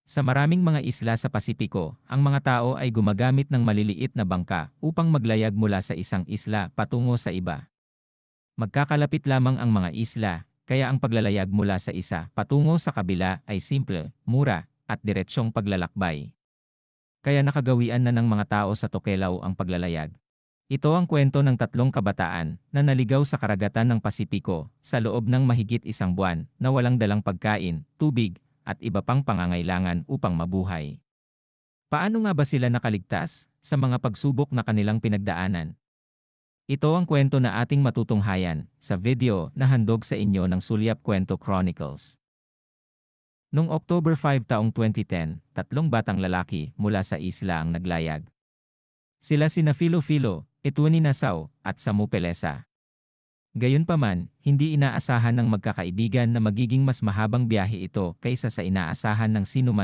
Sa maraming mga isla sa Pasipiko, ang mga tao ay gumagamit ng maliliit na bangka upang maglayag mula sa isang isla patungo sa iba. Magkakalapit lamang ang mga isla, kaya ang paglalayag mula sa isa patungo sa kabila ay simple, mura, at diretsyong paglalakbay. Kaya nakagawian na ng mga tao sa Tokelau ang paglalayag. Ito ang kwento ng tatlong kabataan na naligaw sa karagatan ng Pasipiko sa loob ng mahigit isang buwan na walang dalang pagkain, tubig, at iba pang pangangailangan upang mabuhay. Paano nga ba sila nakaligtas sa mga pagsubok na kanilang pinagdaanan? Ito ang kwento na ating matutunghayan sa video na handog sa inyo ng Sulyap Kwento Chronicles. Noong October 5 taong 2010, tatlong batang lalaki mula sa isla ang naglayag. Sila sina Filo, Etwani Nassau, at Samu Pelesa. Gayunpaman, hindi inaasahan ng magkakaibigan na magiging mas mahabang biyahe ito kaysa sa inaasahan ng sinuman